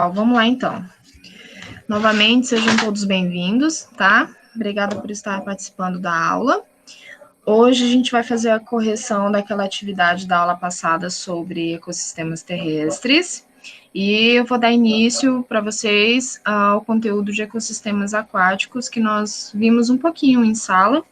Vamos lá, então. Novamente, sejam todos bem-vindos, tá? Obrigada por estar participando da aula. Hoje a gente vai fazer a correção daquela atividade da aula passada sobre ecossistemas terrestres. E eu vou dar início para vocês ao conteúdo de ecossistemas aquáticos que nós vimos um pouquinho em sala.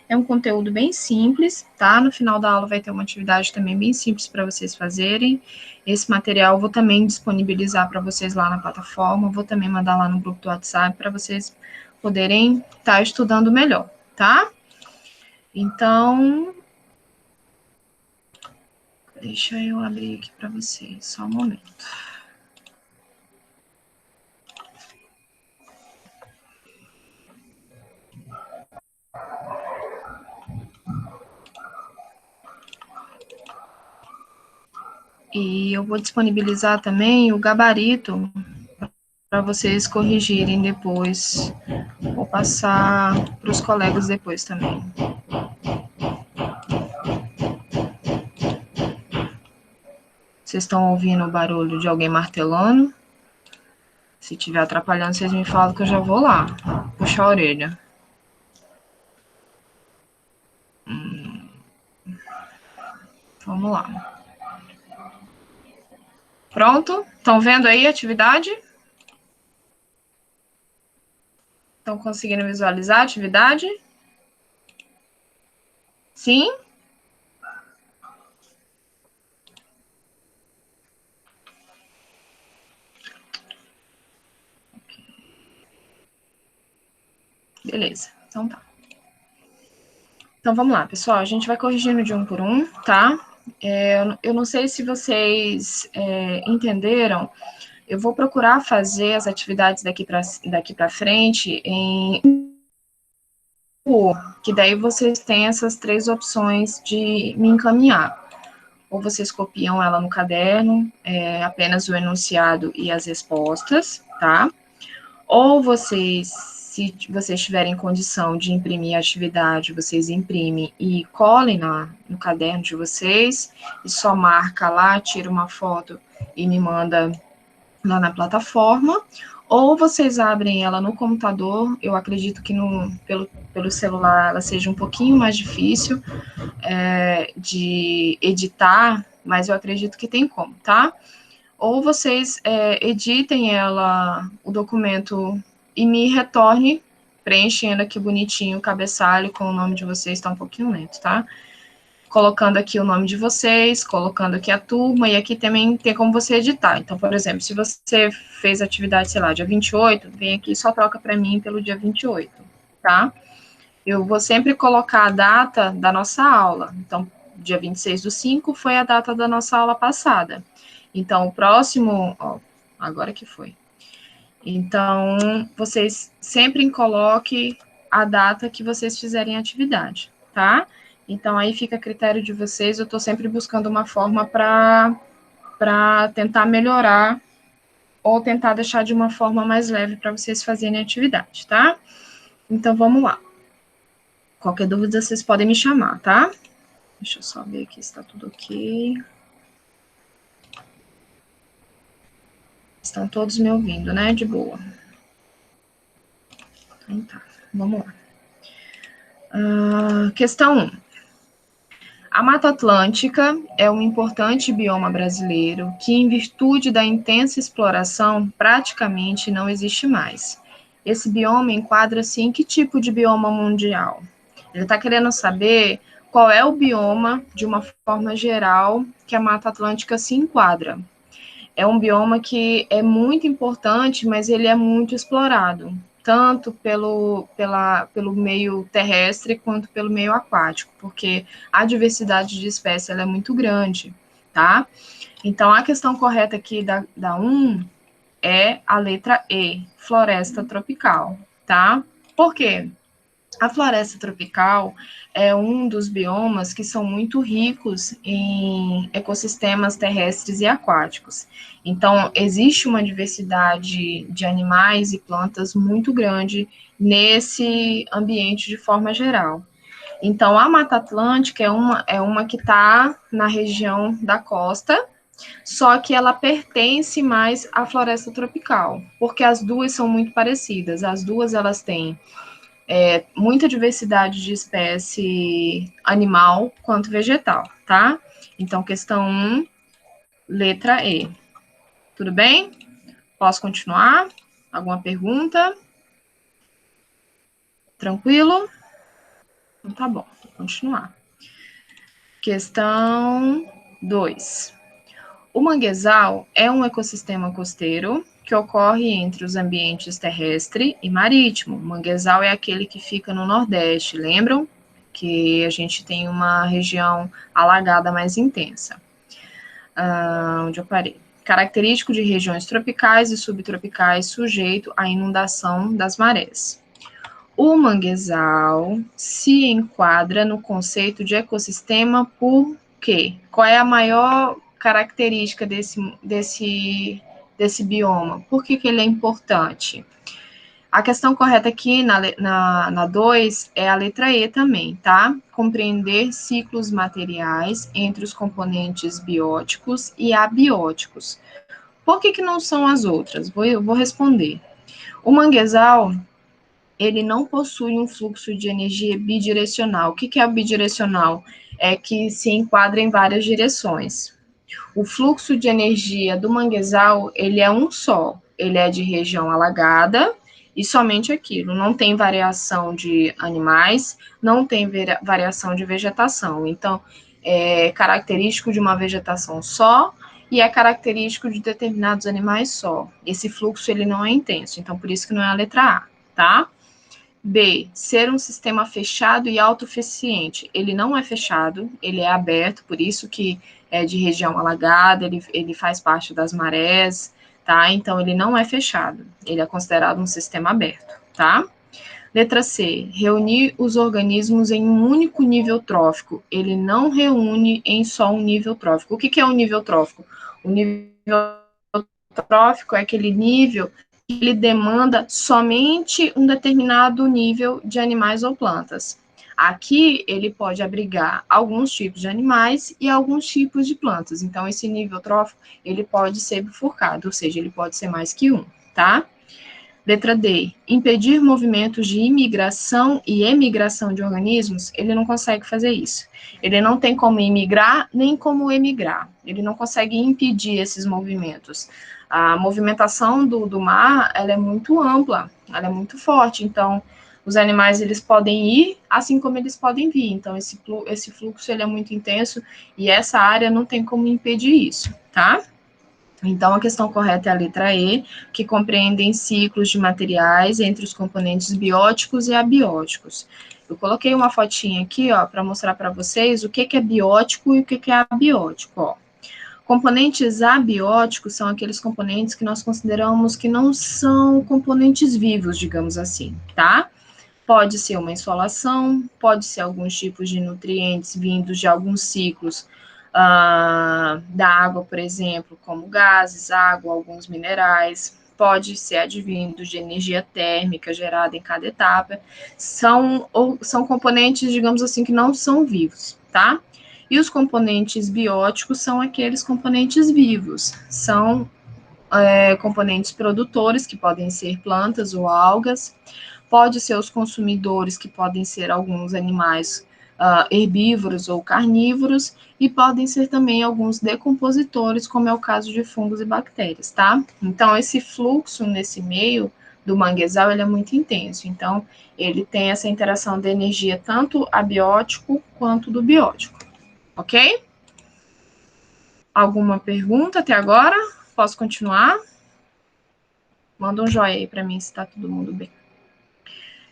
É um conteúdo bem simples, tá? No final da aula vai ter uma atividade também bem simples para vocês fazerem. Esse material eu vou também disponibilizar para vocês lá na plataforma, vou também mandar lá no grupo do WhatsApp para vocês poderem estar estudando melhor, tá? Então, deixa eu abrir aqui para vocês, só um momento. E eu vou disponibilizar também o gabarito para vocês corrigirem depois. Vou passar para os colegas depois também. Vocês estão ouvindo o barulho de alguém martelando? Se estiver atrapalhando, vocês me falam que eu já vou lá puxar a orelha. Vamos lá. Pronto? Estão vendo aí a atividade? Estão conseguindo visualizar a atividade? Sim? Beleza, então tá. Então vamos lá, pessoal. A gente vai corrigindo de um por um, tá? Eu não sei se vocês entenderam. Eu vou procurar fazer as atividades daqui para frente que daí vocês têm essas três opções de me encaminhar. Ou vocês copiam ela no caderno, apenas o enunciado e as respostas, tá? Ou vocês, se vocês tiverem condição de imprimir a atividade, vocês imprimem e colhem no caderno de vocês, e só marca lá, tira uma foto e me manda lá na plataforma, ou vocês abrem ela no computador. Eu acredito que pelo celular ela seja um pouquinho mais difícil de editar, mas eu acredito que tem como, tá? Ou vocês editem o documento e me retorne, preenchendo aqui bonitinho o cabeçalho com o nome de vocês, tá um pouquinho lento, tá? Colocando aqui o nome de vocês, colocando aqui a turma, e aqui também tem como você editar. Então, por exemplo, se você fez atividade, sei lá, dia 28, vem aqui e só troca para mim pelo dia 28, tá? Eu vou sempre colocar a data da nossa aula. Então, dia 26/5 foi a data da nossa aula passada. Então, o próximo, agora que foi. Então, vocês sempre coloquem a data que vocês fizerem a atividade, tá? Então, aí fica a critério de vocês. Eu estou sempre buscando uma forma para tentar melhorar ou tentar deixar de uma forma mais leve para vocês fazerem a atividade, tá? Então, vamos lá. Qualquer dúvida, vocês podem me chamar, tá? Deixa eu só ver aqui se está tudo ok. Estão todos me ouvindo, né? De boa. Então tá, vamos lá. Questão 1. A Mata Atlântica é um importante bioma brasileiro que, em virtude da intensa exploração, praticamente não existe mais. Esse bioma enquadra-se em que tipo de bioma mundial? Ele está querendo saber qual é o bioma, de uma forma geral, que a Mata Atlântica se enquadra. É um bioma que é muito importante, mas ele é muito explorado, tanto pelo meio terrestre quanto pelo meio aquático, porque a diversidade de espécies ela é muito grande, tá? Então, a questão correta aqui da 1 é a letra E, floresta tropical, tá? Por quê? A floresta tropical é um dos biomas que são muito ricos em ecossistemas terrestres e aquáticos. Então, existe uma diversidade de animais e plantas muito grande nesse ambiente de forma geral. Então, a Mata Atlântica é uma que está na região da costa, Só que ela pertence mais à floresta tropical, porque as duas são muito parecidas. As duas, elas têm muita diversidade de espécie animal quanto vegetal, tá? Então, questão 1, letra E. Tudo bem? Posso continuar? Alguma pergunta? Tranquilo? Então, tá bom, vou continuar. Questão 2. O manguezal é um ecossistema costeiro que ocorre entre os ambientes terrestre e marítimo. O manguezal é aquele que fica no Nordeste, lembram? Que a gente tem uma região alagada mais intensa. Onde eu parei? Característico de regiões tropicais e subtropicais, sujeito à inundação das marés. O manguezal se enquadra no conceito de ecossistema por quê? Qual é a maior característica desse bioma? Por que ele é importante? A questão correta aqui na 2 é a letra E também, tá? Compreender ciclos materiais entre os componentes bióticos e abióticos. Por que não são as outras? Vou responder. O manguezal, ele não possui um fluxo de energia bidirecional. O que é o bidirecional? É que se enquadra em várias direções. O fluxo de energia do manguezal, ele é um só. Ele é de região alagada e somente aquilo. Não tem variação de animais, não tem variação de vegetação. Então, é característico de uma vegetação só e é característico de determinados animais só. Esse fluxo, ele não é intenso. Então, por isso que não é a letra A, tá? B, ser um sistema fechado e autossuficiente. Ele não é fechado, ele é aberto, por isso que é de região alagada, ele faz parte das marés, tá? Então, ele não é fechado, ele é considerado um sistema aberto, tá? Letra C, reunir os organismos em um único nível trófico. Ele não reúne em só um nível trófico. O que é um nível trófico? O nível trófico é aquele nível que ele demanda somente um determinado nível de animais ou plantas. Aqui ele pode abrigar alguns tipos de animais e alguns tipos de plantas. Então, esse nível trófico, ele pode ser bifurcado, ou seja, ele pode ser mais que um, tá? Letra D, impedir movimentos de imigração e emigração de organismos, ele não consegue fazer isso. Ele não tem como imigrar nem como emigrar. Ele não consegue impedir esses movimentos. A movimentação do mar, ela é muito ampla, ela é muito forte. Então, os animais, eles podem ir, assim como eles podem vir. Então, esse fluxo, ele é muito intenso e essa área não tem como impedir isso, tá? Então, a questão correta é a letra E, que compreendem ciclos de materiais entre os componentes bióticos e abióticos. Eu coloquei uma fotinha aqui, ó, para mostrar para vocês o que é biótico e o que é abiótico, ó. Componentes abióticos são aqueles componentes que nós consideramos que não são componentes vivos, digamos assim, tá? Pode ser uma insolação, pode ser alguns tipos de nutrientes vindos de alguns ciclos da água, por exemplo, como gases, água, alguns minerais, pode ser advindo de energia térmica gerada em cada etapa, são componentes, digamos assim, que não são vivos, tá? E os componentes bióticos são aqueles componentes vivos, são componentes produtores, que podem ser plantas ou algas, pode ser os consumidores, que podem ser alguns animais herbívoros ou carnívoros, e podem ser também alguns decompositores, como é o caso de fungos e bactérias, tá? Então, esse fluxo nesse meio do manguezal, ele é muito intenso. Então, ele tem essa interação de energia tanto abiótico quanto do biótico, ok? Alguma pergunta até agora? Posso continuar? Manda um joinha aí para mim se está todo mundo bem.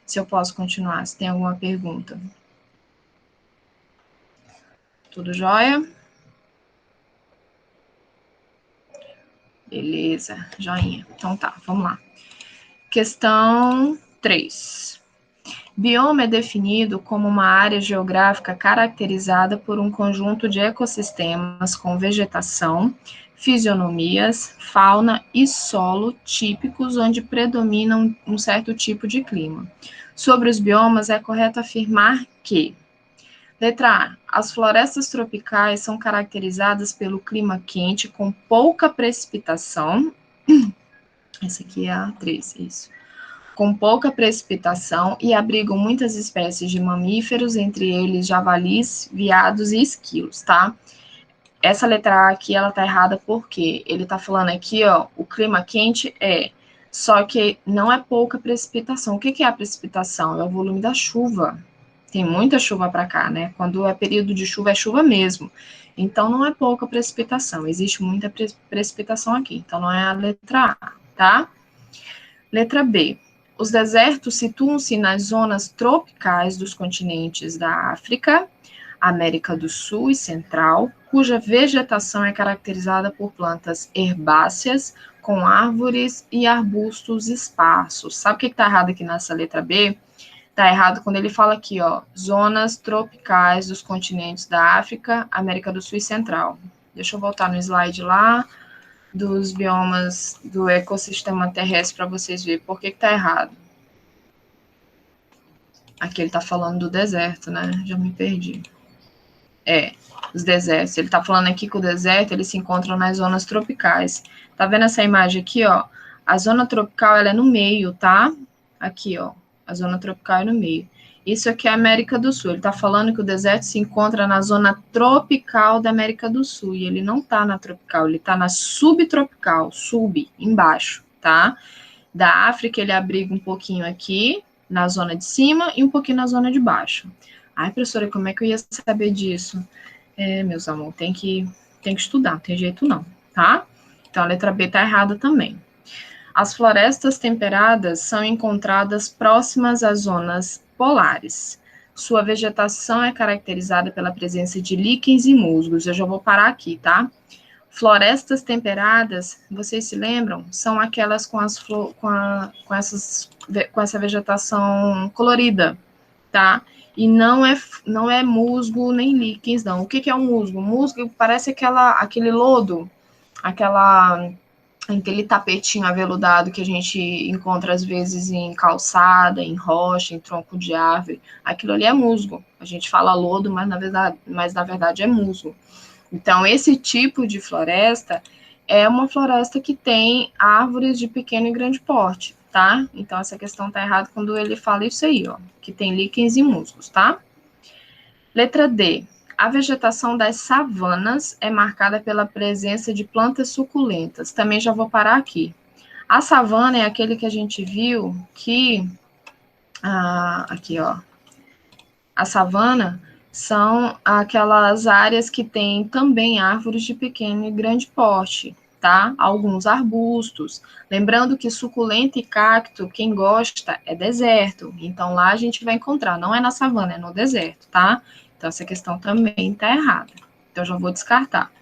Se eu posso continuar, se tem alguma pergunta. Tudo jóia? Beleza, joinha. Então tá, vamos lá. Questão 3. Bioma é definido como uma área geográfica caracterizada por um conjunto de ecossistemas com vegetação, fisionomias, fauna e solo típicos onde predomina um certo tipo de clima. Sobre os biomas, é correto afirmar que Letra A. As florestas tropicais são caracterizadas pelo clima quente com pouca precipitação. Essa aqui é a 3, isso. Com pouca precipitação e abrigam muitas espécies de mamíferos, entre eles javalis, veados e esquilos, tá? Essa letra A aqui, ela tá errada porque ele tá falando aqui, ó, o clima quente só que não é pouca precipitação. O que é a precipitação? É o volume da chuva. Tem muita chuva para cá, né? Quando é período de chuva, é chuva mesmo. Então, não é pouca precipitação. Existe muita precipitação aqui. Então, não é a letra A, tá? Letra B. Os desertos situam-se nas zonas tropicais dos continentes da África, América do Sul e Central, cuja vegetação é caracterizada por plantas herbáceas, com árvores e arbustos esparsos. Sabe o que está errado aqui nessa letra B? Está errado quando ele fala aqui, ó, zonas tropicais dos continentes da África, América do Sul e Central. Deixa eu voltar no slide lá dos biomas do ecossistema terrestre para vocês verem por que está errado. Aqui ele está falando do deserto, né? Já me perdi. Os desertos. Ele está falando aqui que o deserto ele se encontra nas zonas tropicais. Tá vendo essa imagem aqui, ó? A zona tropical ela é no meio, tá? Aqui, ó. A zona tropical é no meio. Isso aqui é a América do Sul. Ele está falando que o deserto se encontra na zona tropical da América do Sul. E ele não está na tropical, ele está na subtropical, embaixo, tá? Da África ele abriga um pouquinho aqui, na zona de cima, e um pouquinho na zona de baixo. Ai, professora, como é que eu ia saber disso? Meus amor, tem que estudar, não tem jeito não, tá? Então, a letra B tá errada também. As florestas temperadas são encontradas próximas às zonas polares. Sua vegetação é caracterizada pela presença de líquens e musgos. Eu já vou parar aqui, tá? Florestas temperadas, vocês se lembram? São aquelas com essa vegetação colorida, tá? E não é musgo nem líquens, não. O que é um musgo? Musgo parece aquele lodo, aquele tapetinho aveludado que a gente encontra às vezes em calçada, em rocha, em tronco de árvore. Aquilo ali é musgo. A gente fala lodo, mas na verdade é musgo. Então, esse tipo de floresta é uma floresta que tem árvores de pequeno e grande porte, tá? Então, essa questão tá errada quando ele fala isso aí, ó, que tem líquens e musgos, tá? Letra D. A vegetação das savanas é marcada pela presença de plantas suculentas. Também já vou parar aqui. A savana é aquele que a gente viu que... aqui, ó. A savana são aquelas áreas que têm também árvores de pequeno e grande porte, tá? Alguns arbustos. Lembrando que suculenta e cacto, quem gosta, é deserto. Então, lá a gente vai encontrar. Não é na savana, é no deserto, tá? Então, essa questão também está errada. Então, já vou descartar.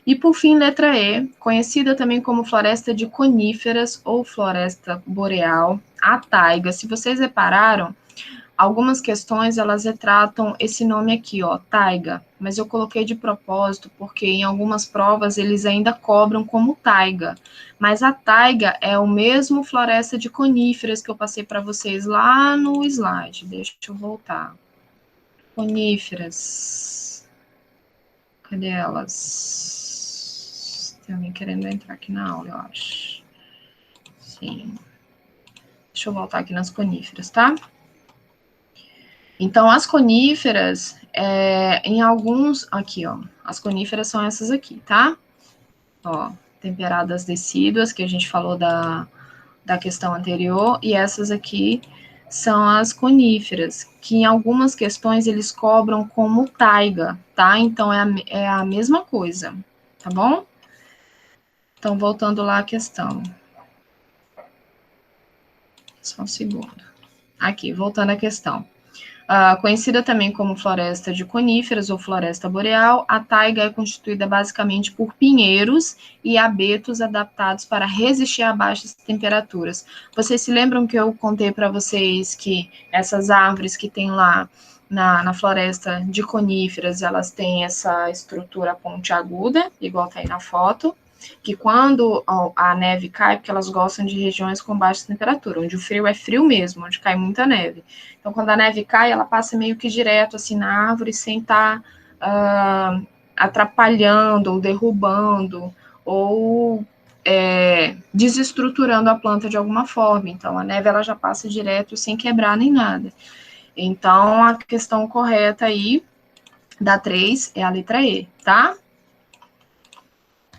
E, por fim, letra E, conhecida também como floresta de coníferas ou floresta boreal, a taiga. Se vocês repararam, algumas questões, elas retratam esse nome aqui, ó, taiga, mas eu coloquei de propósito porque em algumas provas eles ainda cobram como taiga, mas a taiga é o mesmo floresta de coníferas que eu passei para vocês lá no slide. Deixa eu voltar. Coníferas. Cadê elas? Tem alguém querendo entrar aqui na aula, eu acho. Sim. Deixa eu voltar aqui nas coníferas, tá? Então, as coníferas, em alguns... Aqui, ó. As coníferas são essas aqui, tá? Ó, temperadas decíduas, que a gente falou da questão anterior, e essas aqui são as coníferas, que em algumas questões eles cobram como taiga, tá? Então, é a mesma coisa, tá bom? Então, voltando lá à questão. Só um segundo. Aqui, voltando à questão. Conhecida também como floresta de coníferas ou floresta boreal, a taiga é constituída basicamente por pinheiros e abetos adaptados para resistir a baixas temperaturas. Vocês se lembram que eu contei para vocês que essas árvores que tem lá na floresta de coníferas, elas têm essa estrutura pontiaguda, igual está aí na foto, que quando a neve cai, porque elas gostam de regiões com baixa temperatura, onde o frio é frio mesmo, onde cai muita neve. Então, quando a neve cai, ela passa meio que direto, assim, na árvore, sem estar atrapalhando, ou derrubando, ou desestruturando a planta de alguma forma. Então, a neve, ela já passa direto, sem quebrar nem nada. Então, a questão correta aí, da 3, é a letra E, tá?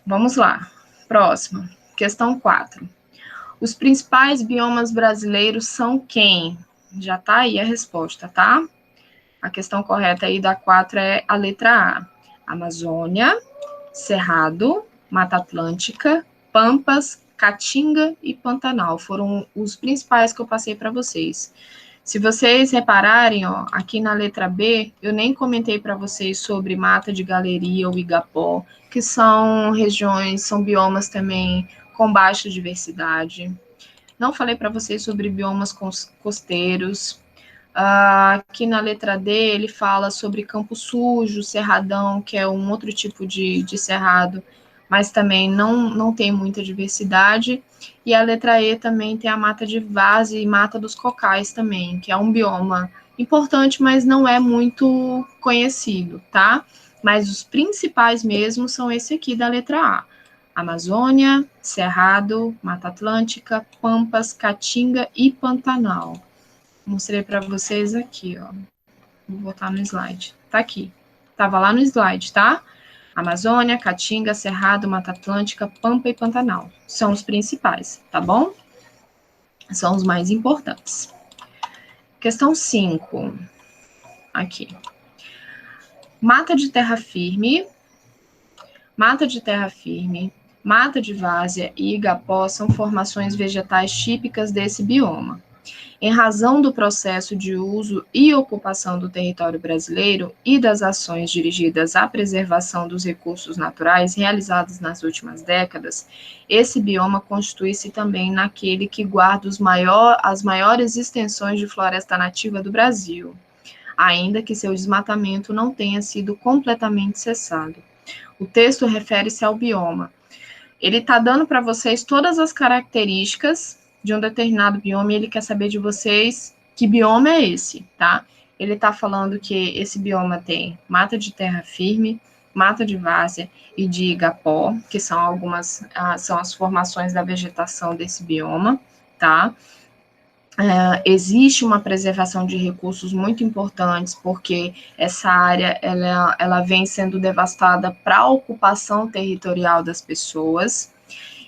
Vamos lá. Próxima. Questão 4. Os principais biomas brasileiros são quem? Já tá aí a resposta, tá? A questão correta aí da 4 é a letra A. Amazônia, Cerrado, Mata Atlântica, Pampas, Caatinga e Pantanal. Foram os principais que eu passei para vocês. Se vocês repararem, ó, aqui na letra B, eu nem comentei para vocês sobre Mata de Galeria ou Igapó, que são regiões, são biomas também com baixa diversidade. Não falei para vocês sobre biomas costeiros. Aqui na letra D, ele fala sobre Campo Sujo, Cerradão, que é um outro tipo de cerrado, mas também não tem muita diversidade. E a letra E também tem a mata de várzea e mata dos cocais também, que é um bioma importante, mas não é muito conhecido, tá? Mas os principais mesmo são esse aqui da letra A. Amazônia, Cerrado, Mata Atlântica, Pampas, Caatinga e Pantanal. Mostrei para vocês aqui, ó. Vou botar no slide. Tá aqui. Tava lá no slide, tá? Amazônia, Caatinga, Cerrado, Mata Atlântica, Pampa e Pantanal. São os principais, tá bom? São os mais importantes. Questão 5. Aqui. Mata de terra firme, mata de várzea e igapó são formações vegetais típicas desse bioma. Em razão do processo de uso e ocupação do território brasileiro e das ações dirigidas à preservação dos recursos naturais realizadas nas últimas décadas, esse bioma constitui-se também naquele que guarda as maiores extensões de floresta nativa do Brasil, ainda que seu desmatamento não tenha sido completamente cessado. O texto refere-se ao bioma. Ele está dando para vocês todas as características de um determinado bioma e ele quer saber de vocês que bioma é esse, tá? Ele está falando que esse bioma tem mata de terra firme, mata de várzea e de igapó, que são são as formações da vegetação desse bioma, tá? Existe uma preservação de recursos muito importantes, porque essa área ela vem sendo devastada para a ocupação territorial das pessoas,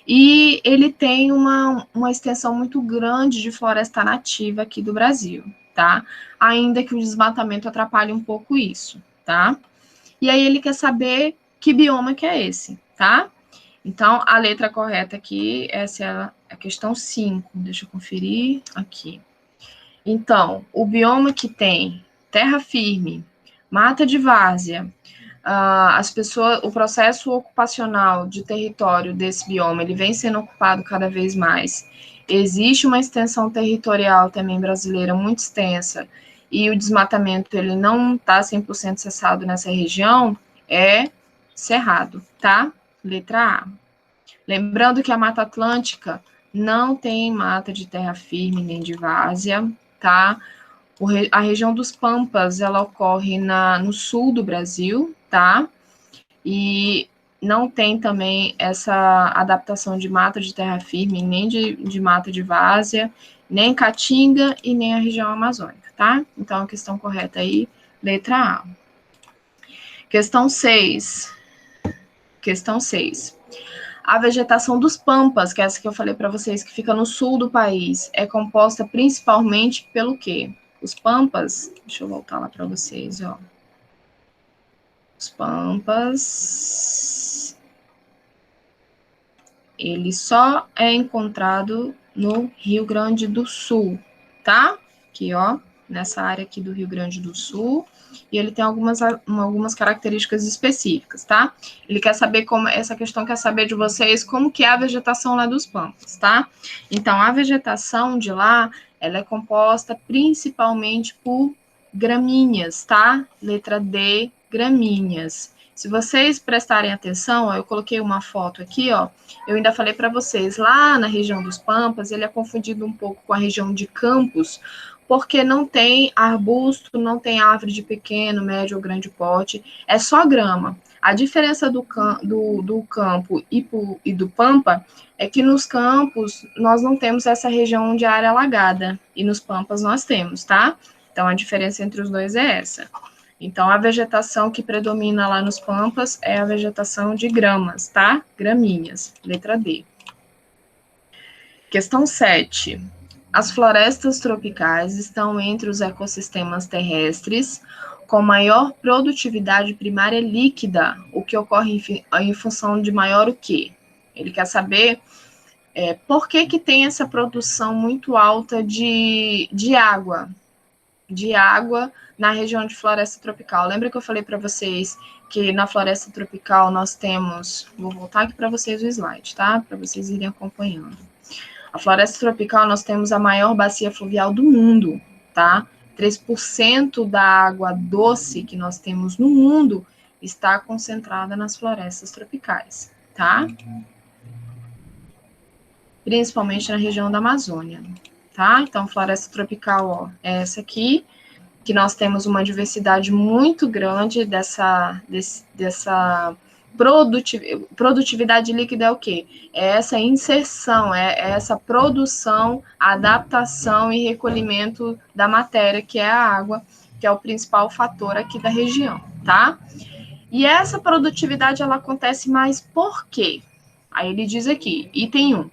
e ele tem uma extensão muito grande de floresta nativa aqui do Brasil, tá? Ainda que o desmatamento atrapalhe um pouco isso, tá? E aí ele quer saber que bioma que é esse, tá? Então, a letra correta aqui, essa é a questão 5. Deixa eu conferir aqui. Então, o bioma que tem terra firme, mata de várzea, o processo ocupacional de território desse bioma, ele vem sendo ocupado cada vez mais. Existe uma extensão territorial também brasileira muito extensa, e o desmatamento, ele não está 100% cessado nessa região, é Cerrado, tá? Letra A. Lembrando que a Mata Atlântica não tem mata de terra firme nem de várzea, tá? A região dos Pampas, ela ocorre no sul do Brasil, tá? E não tem também essa adaptação de mata de terra firme, nem de mata de várzea, nem Caatinga e nem a região amazônica, tá? Então, a questão correta aí, letra A. Questão 6. A vegetação dos Pampas, que é essa que eu falei para vocês, que fica no sul do país, é composta principalmente pelo quê? Os Pampas, deixa eu voltar lá para vocês, ó. Os Pampas, ele só é encontrado no Rio Grande do Sul, tá? Aqui, ó, nessa área aqui do Rio Grande do Sul, e ele tem algumas características específicas, tá? Ele quer saber essa questão quer saber de vocês como que é a vegetação lá dos Pampas, tá? Então, a vegetação de lá, ela é composta principalmente por gramíneas, tá? Letra D, gramíneas. Se vocês prestarem atenção, ó, eu coloquei uma foto aqui, ó, eu ainda falei para vocês, lá na região dos Pampas, ele é confundido um pouco com a região de Campos, porque não tem arbusto, não tem árvore de pequeno, médio ou grande porte, é só grama. A diferença do campo e do Pampa é que nos campos nós não temos essa região de área alagada, e nos Pampas nós temos, tá? Então, a diferença entre os dois é essa. Então, a vegetação que predomina lá nos Pampas é a vegetação de gramas, tá? Graminhas, letra D. Questão 7. As florestas tropicais estão entre os ecossistemas terrestres com maior produtividade primária líquida, o que ocorre em função de maior o quê? Ele quer saber por que tem essa produção muito alta de água, na região de floresta tropical. Lembra que eu falei para vocês que na floresta tropical nós temos... Vou voltar aqui para vocês o slide, tá? Para vocês irem acompanhando. A floresta tropical nós temos a maior bacia fluvial do mundo, tá? 3% da água doce que nós temos no mundo está concentrada nas florestas tropicais, tá? Principalmente na região da Amazônia, tá? Então, floresta tropical, ó, é essa aqui, que nós temos uma diversidade muito grande dessa produtividade líquida é o quê? É essa inserção, é essa produção, adaptação e recolhimento da matéria, que é a água, que é o principal fator aqui da região, tá? E essa produtividade, ela acontece mais por quê? Aí ele diz aqui, item 1,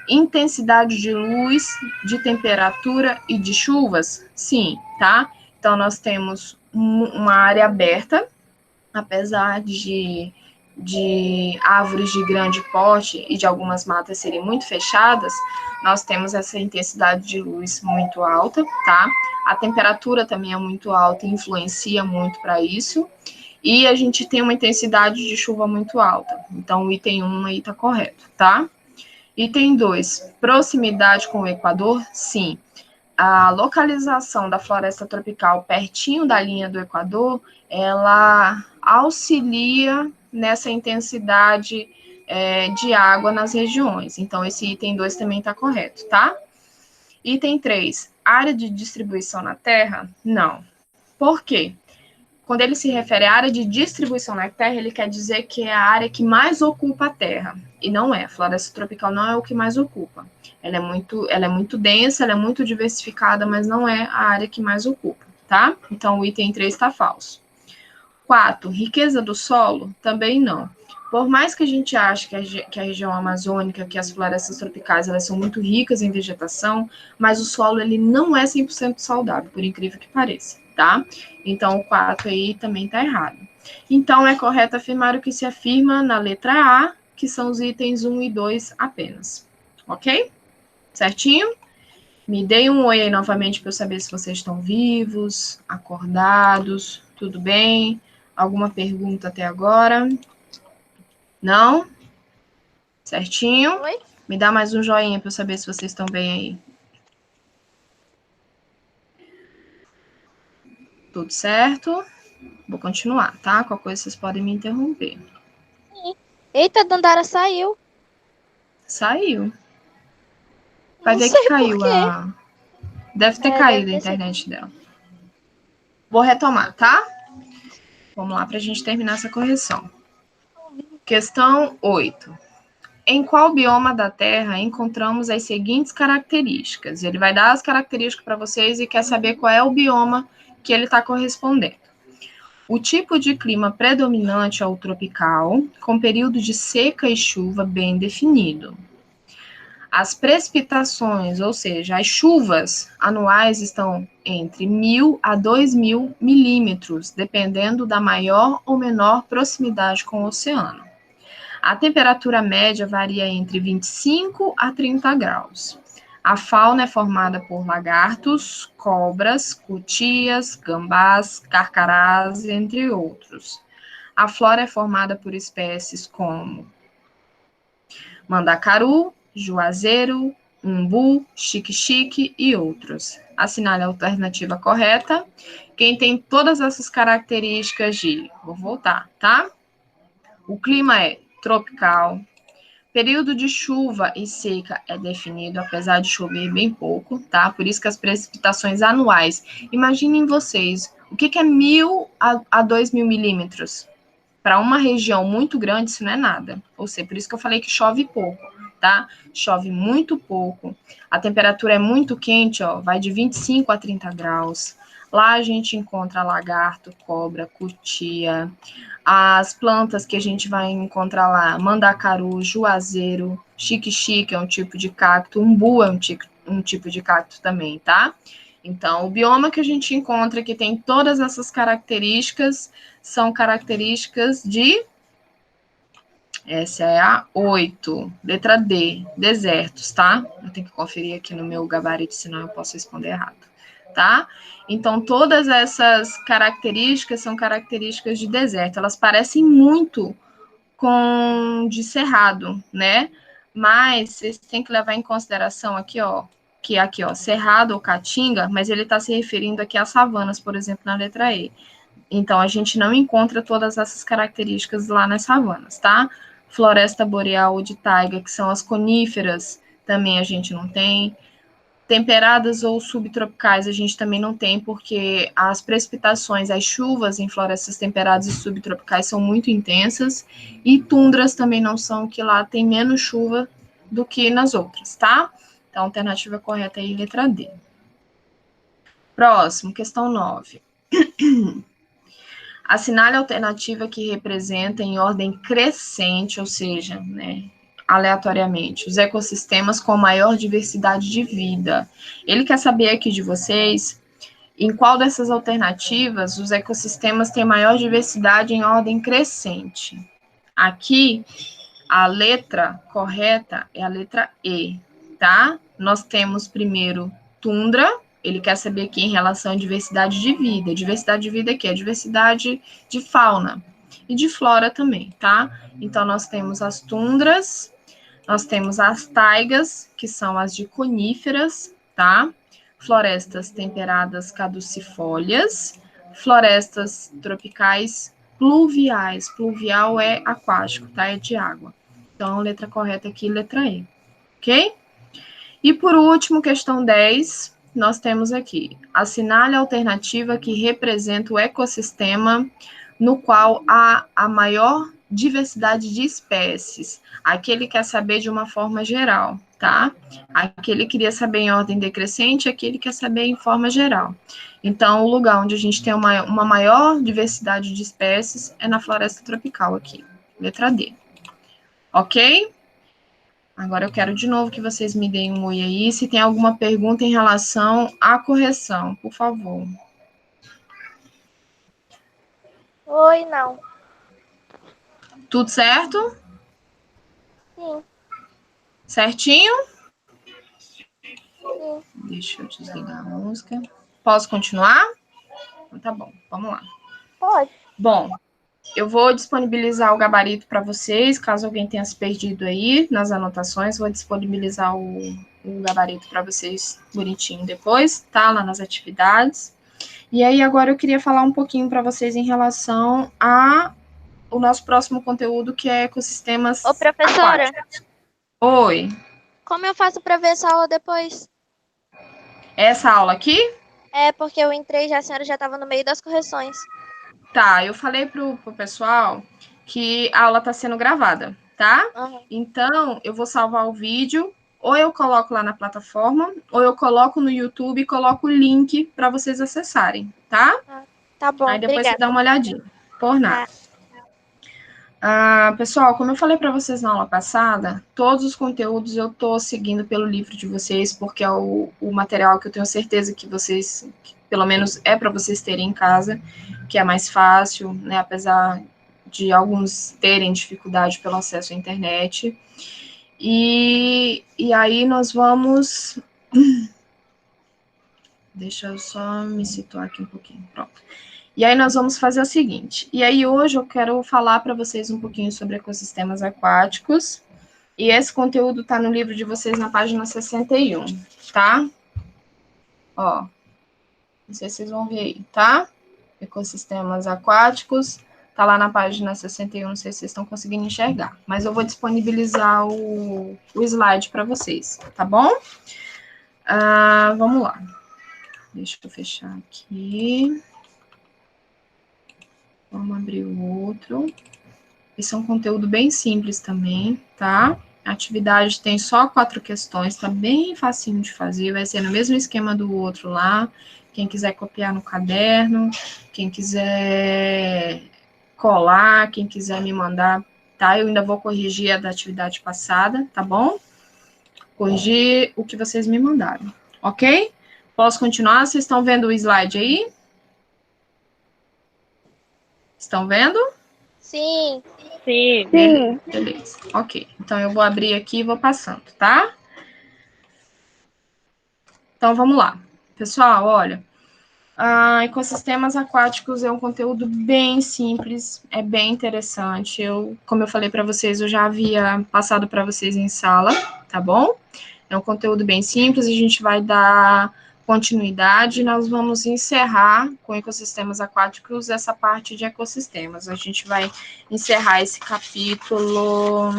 intensidade de luz, de temperatura e de chuvas? Sim, tá? Então, nós temos uma área aberta, apesar de árvores de grande porte e de algumas matas serem muito fechadas, nós temos essa intensidade de luz muito alta, tá? A temperatura também é muito alta e influencia muito para isso. E a gente tem uma intensidade de chuva muito alta. Então, o item 1 aí tá correto, tá? Item 2, proximidade com o Equador? Sim. A localização da floresta tropical pertinho da linha do Equador, ela auxilia nessa intensidade de água nas regiões. Então, esse item 2 também está correto, tá? Item 3, área de distribuição na Terra? Não. Por quê? Quando ele se refere à área de distribuição na Terra, ele quer dizer que é a área que mais ocupa a Terra. E não é. A floresta tropical não é o que mais ocupa. Ela é muito densa, ela é muito diversificada, mas não é a área que mais ocupa, tá? Então, o item 3 está falso. 4. Riqueza do solo? Também não. Por mais que a gente ache que a região amazônica, que as florestas tropicais, elas são muito ricas em vegetação, mas o solo, ele não é 100% saudável, por incrível que pareça, tá? Então, o 4 aí também tá errado. Então, é correto afirmar o que se afirma na letra A, que são os itens 1 e 2 apenas. Ok? Certinho? Me deem um oi aí novamente para eu saber se vocês estão vivos, acordados, tudo bem? Alguma pergunta até agora? Não? Certinho? Oi? Me dá mais um joinha para eu saber se vocês estão bem aí. Tudo certo? Vou continuar, tá? Qualquer coisa vocês podem me interromper. Eita, a Dandara saiu. Saiu. Vai Não ver sei que caiu por quê. a... Deve ter caído a internet dela. Vou retomar, tá? Vamos lá para a gente terminar essa correção. Questão 8. Em qual bioma da Terra encontramos as seguintes características? Ele vai dar as características para vocês e quer saber qual é o bioma que ele está correspondendo. O tipo de clima predominante é o tropical, com período de seca e chuva bem definido. As precipitações, ou seja, as chuvas anuais estão entre 1.000 a 2.000 milímetros, dependendo da maior ou menor proximidade com o oceano. A temperatura média varia entre 25 a 30 graus. A fauna é formada por lagartos, cobras, cutias, gambás, carcarás, entre outros. A flora é formada por espécies como mandacaru, juazeiro, umbu, xique-xique e outros. Assinale a alternativa correta. Quem tem todas essas características de... Vou voltar, tá? O clima é tropical. Período de chuva e seca é definido, apesar de chover bem pouco, tá? Por isso que as precipitações anuais, imaginem vocês, o que é 1.000 a 2.000 milímetros? Para uma região muito grande, isso não é nada. Ou seja, por isso que eu falei que chove pouco, tá? Chove muito pouco. A temperatura é muito quente, ó, vai de 25 a 30 graus. Lá a gente encontra lagarto, cobra, cutia. As plantas que a gente vai encontrar lá, mandacaru, juazeiro, xique-xique é um tipo de cacto, umbu é um tipo de cacto também, tá? Então, o bioma que a gente encontra que tem todas essas características são características de. Essa é a 8, letra D, desertos, tá? Eu tenho que conferir aqui no meu gabarito, senão eu posso responder errado, tá? Então, todas essas características são características de deserto. Elas parecem muito com de cerrado, né? Mas vocês têm que levar em consideração aqui, ó, que aqui, ó, cerrado ou caatinga, mas ele está se referindo aqui às savanas, por exemplo, na letra E. Então, a gente não encontra todas essas características lá nas savanas, tá? Floresta boreal ou de taiga, que são as coníferas, também a gente não tem. Temperadas ou subtropicais a gente também não tem, porque as precipitações, as chuvas em florestas temperadas e subtropicais são muito intensas, e tundras também não são, que lá tem menos chuva do que nas outras, tá? Então, a alternativa correta aí, letra D. Próximo, questão 9. Assinale a alternativa que representa em ordem crescente, ou seja, né, aleatoriamente, os ecossistemas com maior diversidade de vida. Ele quer saber aqui de vocês em qual dessas alternativas os ecossistemas têm maior diversidade em ordem crescente. Aqui, a letra correta é a letra E, tá? Nós temos primeiro tundra. Ele quer saber aqui em relação à diversidade de vida. Diversidade de vida aqui é diversidade de fauna e de flora também, tá? Então, nós temos as tundras, nós temos as taigas, que são as de coníferas, tá? Florestas temperadas caducifólias, florestas tropicais pluviais. Pluvial é aquático, tá? É de água. Então, a letra correta aqui, letra E, ok? E por último, questão 10, nós temos aqui, assinale a alternativa que representa o ecossistema no qual há a maior diversidade de espécies. Aqui ele quer saber de uma forma geral, tá? Aqui ele queria saber em ordem decrescente, aqui ele quer saber em forma geral. Então, o lugar onde a gente tem uma maior diversidade de espécies é na floresta tropical aqui, letra D. Ok? Agora eu quero de novo que vocês me deem um oi aí. Se tem alguma pergunta em relação à correção, por favor. Oi, não. Tudo certo? Sim, Certinho? sim. Deixa eu desligar a música. Posso continuar? Tá bom, vamos lá. Pode. Bom, eu vou disponibilizar o gabarito para vocês, caso alguém tenha se perdido aí nas anotações, vou disponibilizar o gabarito para vocês bonitinho depois, tá? Lá nas atividades. E aí, agora eu queria falar um pouquinho para vocês em relação a o nosso próximo conteúdo, que é ecossistemas Ô, professora, aquáticos. Oi. como eu faço pra ver essa aula depois? Essa aula aqui? É, porque eu entrei já, a senhora já tava no meio das correções. Tá, eu falei pro pessoal que a aula está sendo gravada, tá? Uhum. Então, eu vou salvar o vídeo, ou eu coloco lá na plataforma, ou eu coloco no YouTube e coloco o link para vocês acessarem, tá? Tá bom, Aí depois você obrigada. dá uma olhadinha. Por nada. Tá. Pessoal, como eu falei para vocês na aula passada, todos os conteúdos eu estou seguindo pelo livro de vocês, porque é o material que eu tenho certeza que vocês, que pelo menos é para vocês terem em casa, que é mais fácil, né, apesar de alguns terem dificuldade pelo acesso à internet. E aí nós vamos... Deixa eu só me situar aqui um pouquinho. Pronto. E aí nós vamos fazer o seguinte. E aí hoje eu quero falar para vocês um pouquinho sobre ecossistemas aquáticos. E esse conteúdo está no livro de vocês na página 61, tá? Ó, não sei se vocês vão ver aí, tá? Ecossistemas aquáticos, Tá lá na página 61, não sei se vocês estão conseguindo enxergar. Mas eu vou disponibilizar o slide para vocês, tá bom? Vamos lá. Deixa eu fechar aqui. Vamos abrir o outro. Esse é um conteúdo bem simples também, tá? A atividade tem só 4 questões, tá bem facinho de fazer, vai ser no mesmo esquema do outro lá. Quem quiser copiar no caderno, quem quiser colar, quem quiser me mandar, tá? Eu ainda vou corrigir a da atividade passada, tá bom? Corrigir o que vocês me mandaram, ok? Posso continuar? Vocês estão vendo o slide aí? Estão vendo? Sim. Sim. Beleza. Ok. Então, eu vou abrir aqui e vou passando, tá? Então, vamos lá. Pessoal, olha. Ecossistemas aquáticos é um conteúdo bem simples, é bem interessante. Como eu falei para vocês, eu já havia passado para vocês em sala, tá bom? É um conteúdo bem simples, a gente vai dar continuidade, nós vamos encerrar com ecossistemas aquáticos essa parte de ecossistemas. A gente vai encerrar esse capítulo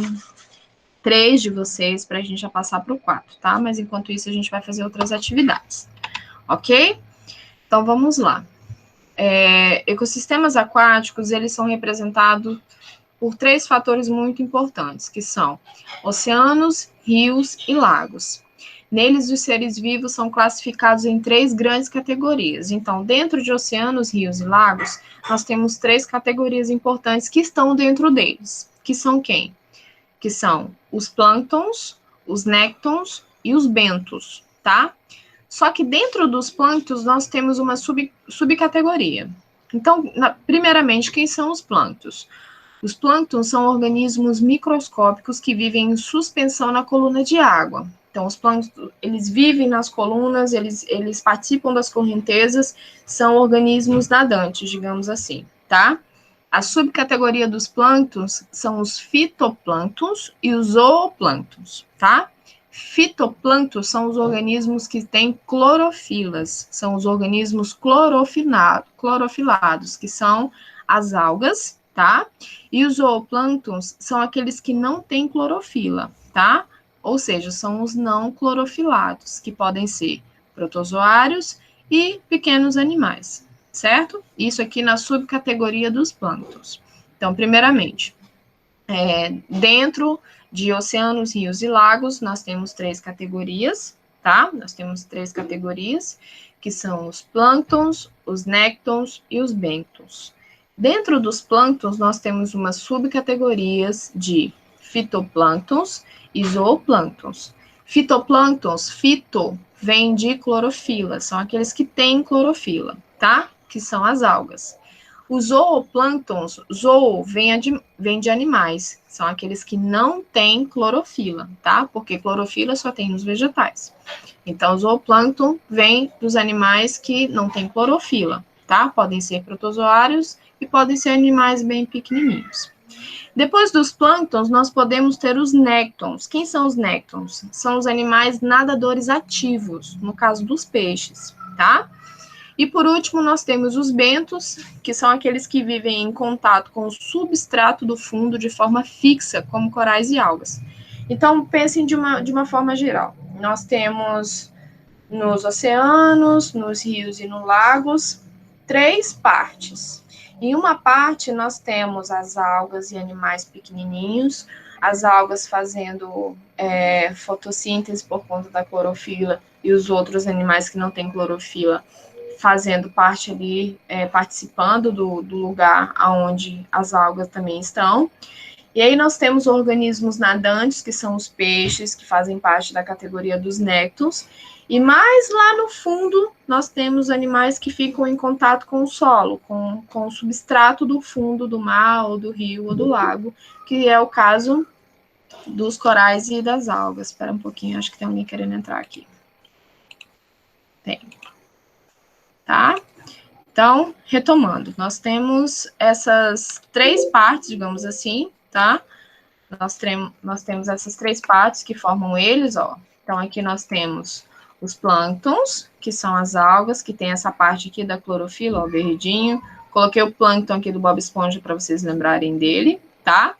3 de vocês para a gente já passar para o 4, tá? Mas enquanto isso, a gente vai fazer outras atividades, ok? Então, vamos lá. Ecossistemas aquáticos, eles são representados por 3 fatores muito importantes, que são oceanos, rios e lagos. Neles, os seres vivos são classificados em 3 grandes categorias. Então, dentro de oceanos, rios e lagos, nós temos 3 categorias importantes que estão dentro deles, que são quem? Que são os plânctons, os néctons e os bentos, tá? Só que dentro dos plânctons nós temos uma subcategoria. Então, primeiramente, quem são os plânctons? Os plânctons são organismos microscópicos que vivem em suspensão na coluna de água. Então, os plânctons, eles vivem nas colunas, eles participam das correntezas, são organismos nadantes, digamos assim, tá? A subcategoria dos plânctons são os fitoplânctons e os zooplânctons, tá? Fitoplânctons são os organismos que têm clorofilas, são os organismos clorofilados, que são as algas, tá? E os zooplânctons são aqueles que não têm clorofila, tá? Ou seja, são os não clorofilados, que podem ser protozoários e pequenos animais, certo? Isso aqui na subcategoria dos plânctons. Então, primeiramente, dentro de oceanos, rios e lagos, nós temos 3 categorias, tá? Nós temos 3 categorias, que são os plânctons, os néctons e os bentons. Dentro dos plânctons, nós temos umas subcategorias de fitoplânctons e zooplânctons. Fitoplânctons, fito, vem de clorofila, são aqueles que têm clorofila, tá? Que são as algas. Os zooplânctons, zoo vem de animais, são aqueles que não têm clorofila, tá? Porque clorofila só tem nos vegetais. Então, o zooplâncton vem dos animais que não têm clorofila, tá? Podem ser protozoários e podem ser animais bem pequenininhos. Depois dos plânctons, nós podemos ter os néctons. Quem são os néctons? São os animais nadadores ativos, no caso dos peixes, tá? E por último, nós temos os bentos, que são aqueles que vivem em contato com o substrato do fundo de forma fixa, como corais e algas. Então, pensem de uma forma geral. Nós temos nos oceanos, nos rios e nos lagos, 3 partes. Em uma parte, nós temos as algas e animais pequenininhos, as algas fazendo fotossíntese por conta da clorofila, e os outros animais que não têm clorofila fazendo parte ali, participando do lugar onde as algas também estão. E aí nós temos organismos nadantes, que são os peixes, que fazem parte da categoria dos néctons. E mais lá no fundo, nós temos animais que ficam em contato com o solo, com o substrato do fundo do mar, ou do rio, ou do lago, que é o caso dos corais e das algas. Espera um pouquinho, acho que tem alguém querendo entrar aqui. Tem. Tá? Então, retomando, nós temos essas 3 partes, digamos assim, tá? Nós temos essas 3 partes que formam eles, ó. Então, aqui nós temos os plânctons, que são as algas, que tem essa parte aqui da clorofila, ó, verdinho, Coloquei o plâncton aqui do Bob Esponja para vocês lembrarem dele, tá?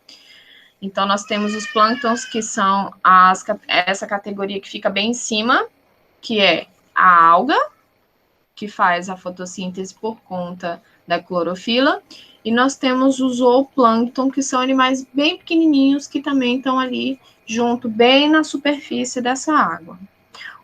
Então, nós temos os plânctons, que são essa categoria que fica bem em cima, que é a alga, que faz a fotossíntese por conta da clorofila, e nós temos os zooplâncton, que são animais bem pequenininhos, que também estão ali junto, bem na superfície dessa água.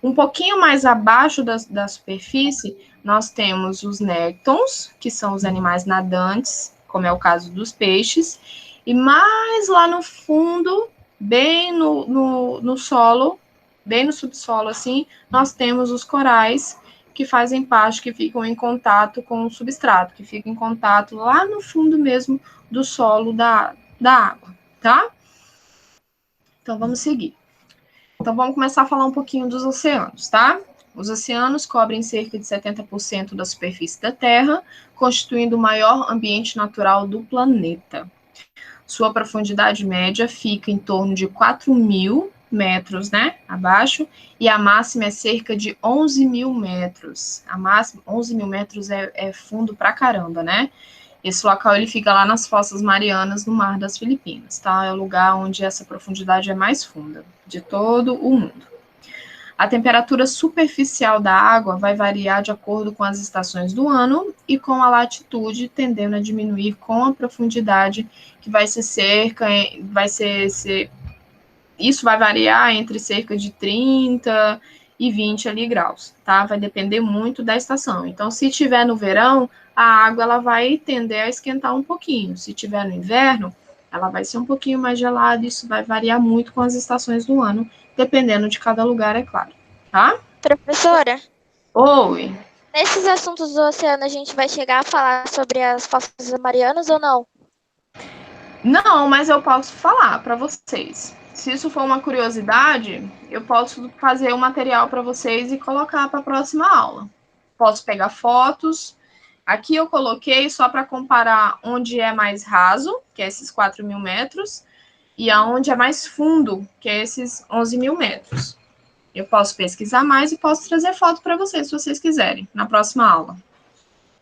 Um pouquinho mais abaixo da superfície, nós temos os néctons, que são os animais nadantes, como é o caso dos peixes, e mais lá no fundo, bem no solo, bem no subsolo, assim, nós temos os corais, que fazem parte, que ficam em contato com o substrato, que ficam em contato lá no fundo mesmo do solo da água, tá? Então, vamos seguir. Então, vamos começar a falar um pouquinho dos oceanos, tá? Os oceanos cobrem cerca de 70% da superfície da Terra, constituindo o maior ambiente natural do planeta. Sua profundidade média fica em torno de 4.000 metros, né, abaixo, e a máxima é cerca de 11.000 metros. A máxima, 11.000 metros é fundo pra caramba, né? Esse local ele fica lá nas Fossas Marianas, no Mar das Filipinas, tá? É o lugar onde essa profundidade é mais funda de todo o mundo. A temperatura superficial da água vai variar de acordo com as estações do ano e com a latitude, tendendo a diminuir com a profundidade, que vai ser isso vai variar entre cerca de 30 e 20 ali graus, tá? Vai depender muito da estação. Então, se tiver no verão, a água ela vai tender a esquentar um pouquinho. Se tiver no inverno, ela vai ser um pouquinho mais gelada. Isso vai variar muito com as estações do ano, dependendo de cada lugar, é claro, tá? Professora, Oi. nesses assuntos do oceano a gente vai chegar a falar sobre as Fossas Marianas ou não? Não, mas eu posso falar para vocês. Se isso for uma curiosidade, eu posso fazer um material para vocês e colocar para a próxima aula. Posso pegar fotos. Aqui eu coloquei só para comparar onde é mais raso, que é esses 4.000 metros, e aonde é mais fundo, que é esses 11.000 metros. Eu posso pesquisar mais e posso trazer foto para vocês, se vocês quiserem, na próxima aula.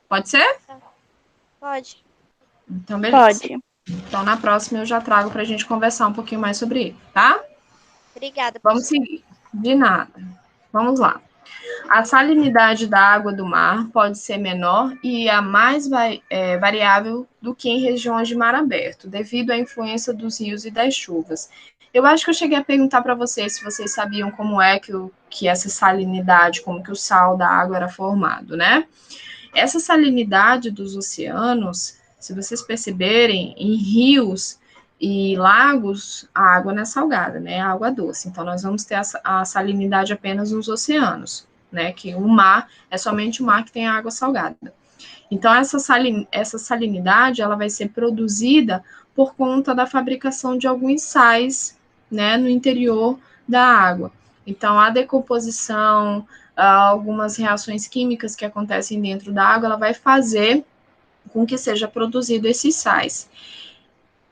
Pode ser? Pode. Então, beleza. Pode. Então, na próxima eu já trago para a gente conversar um pouquinho mais sobre ele, tá? Obrigada, Vamos professora. seguir. De nada. Vamos lá. A salinidade da água do mar pode ser menor e a mais variável do que em regiões de mar aberto, devido à influência dos rios e das chuvas. Eu acho que eu cheguei a perguntar para vocês se vocês sabiam como é que essa salinidade, como que o sal da água era formado, né? Essa salinidade dos oceanos, se vocês perceberem, em rios e lagos, a água não é salgada, né? A água doce. Então, nós vamos ter a salinidade apenas nos oceanos, né? Que o mar é somente o mar que tem a água salgada. Então, essa salinidade, ela vai ser produzida por conta da fabricação de alguns sais, né? No interior da água. Então, a decomposição, algumas reações químicas que acontecem dentro da água, ela vai fazer com que seja produzido esses sais.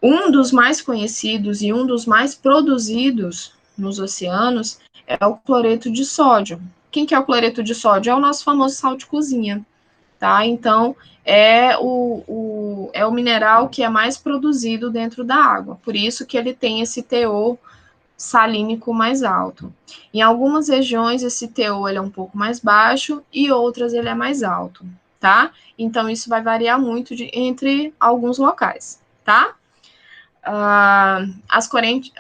Um dos mais conhecidos e um dos mais produzidos nos oceanos é o cloreto de sódio. Quem que é o cloreto de sódio? É o nosso famoso sal de cozinha, tá? Então, é o mineral que é mais produzido dentro da água, por isso que ele tem esse teor salínico mais alto. Em algumas regiões, esse teor ele é um pouco mais baixo e outras ele é mais alto, tá? Então, isso vai variar muito entre alguns locais, tá? As correntes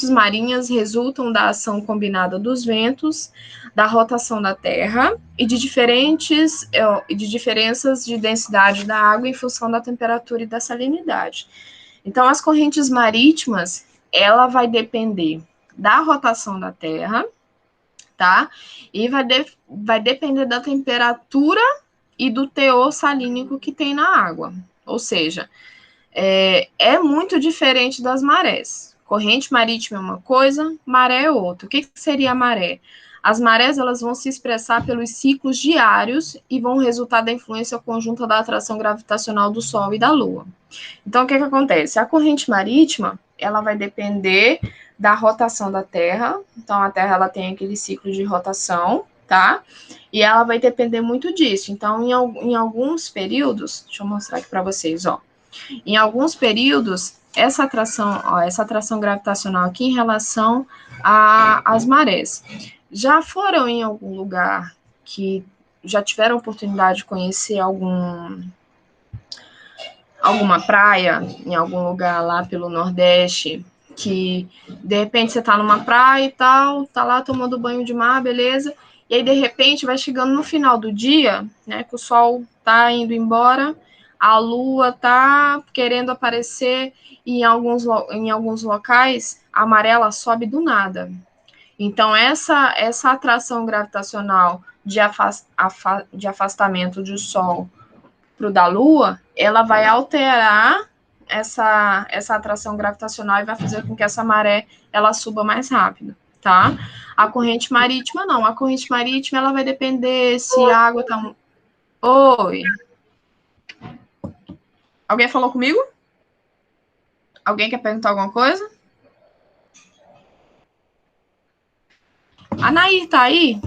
marinhas resultam da ação combinada dos ventos, da rotação da Terra e de diferenças de densidade da água em função da temperatura e da salinidade. Então, as correntes marítimas, ela vai depender da rotação da Terra, tá? E vai depender da temperatura e do teor salínico que tem na água. Ou seja, é muito diferente das marés. Corrente marítima é uma coisa, maré é outra. O que seria a maré? As marés elas vão se expressar pelos ciclos diários e vão resultar da influência conjunta da atração gravitacional do Sol e da Lua. Então, o que acontece? A corrente marítima, ela vai depender da rotação da Terra. Então, a Terra ela tem aquele ciclo de rotação, tá? E ela vai depender muito disso. Então, em alguns períodos, deixa eu mostrar aqui para vocês, ó. Em alguns períodos, essa atração gravitacional aqui em relação às marés. Já foram em algum lugar que já tiveram oportunidade de conhecer alguma praia, em algum lugar lá pelo Nordeste, que de repente você tá numa praia e tal, tá lá tomando banho de mar, beleza? E aí, de repente, vai chegando no final do dia, né, que o sol tá indo embora, a lua tá querendo aparecer, e em alguns locais, a amarela sobe do nada. Então, essa atração gravitacional de afastamento do Sol para o da Lua, ela vai alterar essa atração gravitacional e vai fazer com que essa maré ela suba mais rápido, tá? A corrente marítima não. A corrente marítima ela vai depender se a água tá. Oi. Alguém falou comigo? Alguém quer perguntar alguma coisa? A Nair tá aí?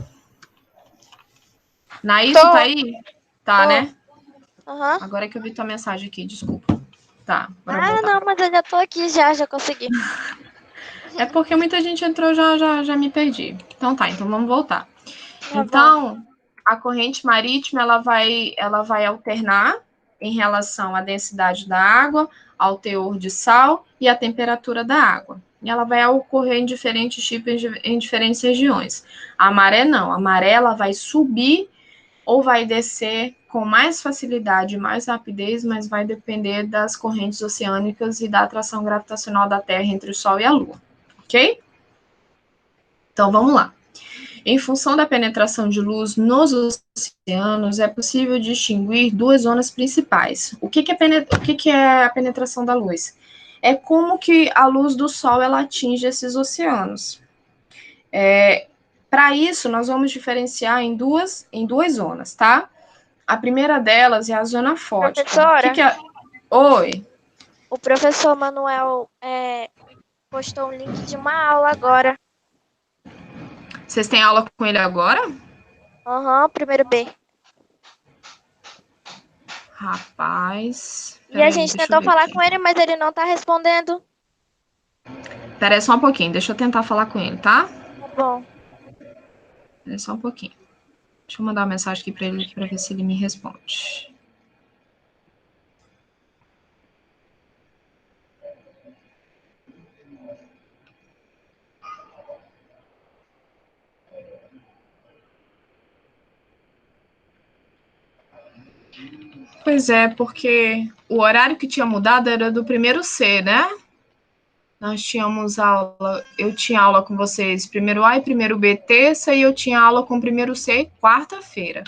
Nair, tu tá aí? Tá, né? Uhum. Agora é que eu vi tua mensagem aqui, desculpa. Tá, bora Ah, voltar. não, mas eu já tô aqui, já consegui. É porque muita gente entrou, já me perdi. Então tá, então vamos voltar. Tá bom. Então, a corrente marítima ela vai alternar em relação à densidade da água, ao teor de sal e à temperatura da água. E ela vai ocorrer em diferentes tipos, em diferentes regiões. A maré não, a maré ela vai subir ou vai descer com mais facilidade, mais rapidez, mas vai depender das correntes oceânicas e da atração gravitacional da Terra entre o Sol e a Lua, ok? Então vamos lá. Em função da penetração de luz nos oceanos, é possível distinguir duas zonas principais. O que é a penetração da luz? É como que a luz do Sol ela atinge esses oceanos. Para isso, nós vamos diferenciar em duas zonas, tá? A primeira delas é a zona fótica. Professora, Oi, o professor Manuel postou um link de uma aula agora. vocês têm aula com ele agora? Aham, primeiro B. Rapaz, E a peraí, gente deixa eu tentou ver falar aqui. com ele, mas ele não tá respondendo. Peraí só um pouquinho, deixa eu tentar falar com ele, tá? Tá bom. Peraí só um pouquinho. Deixa eu mandar uma mensagem aqui para ele para ver se ele me responde. Pois é, porque o horário que tinha mudado era do primeiro C, né? Nós tínhamos aula, eu tinha aula com vocês primeiro A e primeiro B terça e eu tinha aula com primeiro C quarta-feira.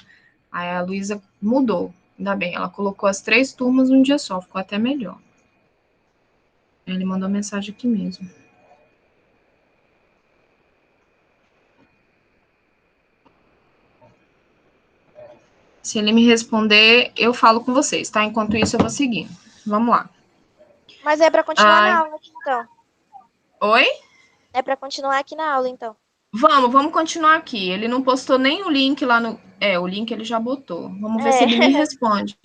Aí a Luísa mudou, ainda bem, ela colocou as 3 turmas num dia só, ficou até melhor. Ele mandou mensagem aqui mesmo. Se ele me responder, eu falo com vocês, tá? Enquanto isso, eu vou seguindo. Vamos lá. Mas é pra continuar na aula aqui, então. Oi? É pra continuar aqui na aula, então. Vamos continuar aqui. Ele não postou nem o link lá no. O link ele já botou. Vamos ver se ele me responde.